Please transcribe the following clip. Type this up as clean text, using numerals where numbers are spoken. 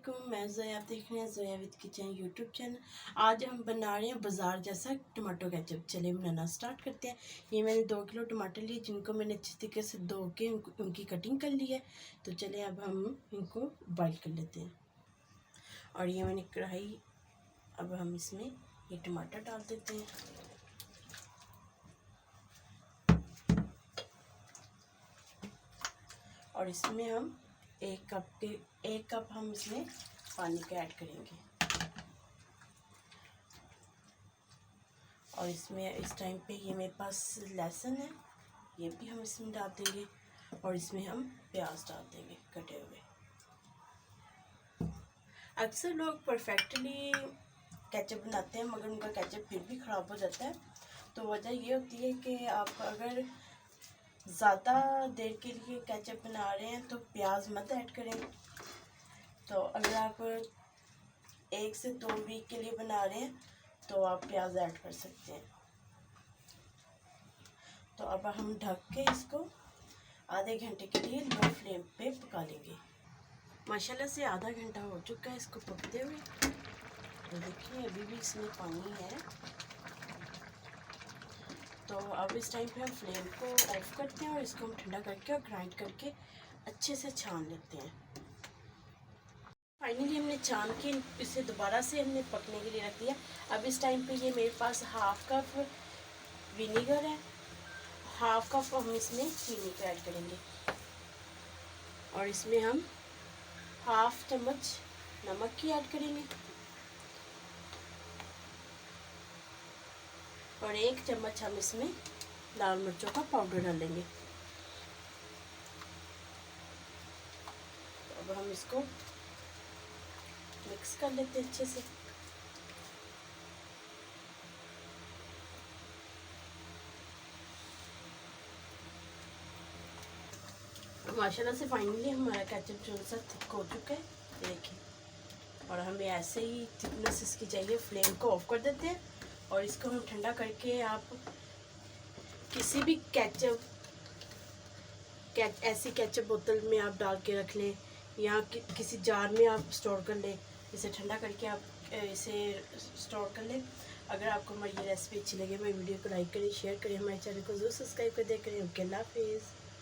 वालेकुम, मैं ज़ोया, आप देख रहे हैं Zoya with kitchen YouTube channel. आज हम बना रहे हैं बाज़ार जैसा टमाटो केचप। चलिए बनाना स्टार्ट करते हैं। ये मैंने 2 किलो टमाटर लिए, जिनको मैंने अच्छी तरीके से धो के उनकी कटिंग कर ली है। तो चलिए अब हम इनको बॉइल कर लेते हैं। और ये मैंने कढ़ाई, अब हम इसमें ये टमाटर डाल देते हैं। और इसमें हम एक कप हम इसमें पानी का ऐड करेंगे। और इसमें इस टाइम पे ये मेरे पास लहसुन है, ये भी हम इसमें डाल देंगे। और इसमें हम प्याज डाल देंगे कटे हुए। अक्सर लोग परफेक्टली केचप बनाते हैं, मगर उनका केचप फिर भी ख़राब हो जाता है। तो वजह ये होती है कि आप अगर ज़्यादा देर के लिए केचप बना रहे हैं तो प्याज मत ऐड करें। तो अगर आप 1 से 2 वीक के लिए बना रहे हैं तो आप प्याज ऐड कर सकते हैं। तो अब हम ढक के इसको आधे घंटे के लिए लो फ्लेम पे पका लेंगे। माशाल्लाह से आधा घंटा हो चुका है इसको पकते हुए। तो देखिए अभी भी इसमें पानी है। तो अब इस टाइम पे हम फ्लेम को ऑफ करते हैं और इसको हम ठंडा करके और ग्राइंड करके अच्छे से छान लेते हैं। फाइनली हमने छान के इसे दोबारा से हमने पकने के लिए रख दिया। अब इस टाइम पे ये मेरे पास हाफ कप विनीगर है, हाफ कप हम इसमें चीनी का ऐड करेंगे। और इसमें हम हाफ चम्मच नमक की ऐड करेंगे और 1 चम्मच हम इसमें लाल मिर्चों का पाउडर डालेंगे। तो अब हम इसको मिक्स कर लेते हैं अच्छे से। माशाल्लाह से फाइनली हमारा केचप जो सा थिक हो चुका है, देखिए। और हमें ऐसे ही थिकनेस इसकी चाहिए। फ्लेम को ऑफ कर देते हैं और इसको हम ठंडा करके आप किसी भी ऐसी केचप बोतल में आप डाल के रख लें या किसी जार में आप स्टोर कर लें। इसे ठंडा करके आप इसे स्टोर कर लें। अगर आपको हमारी ये रेसिपी अच्छी लगे, मेरी वीडियो को लाइक करें, शेयर करें, हमारे चैनल को जरूर सब्सक्राइब कर दें करें। ओके, अल्लाह हाफिज़।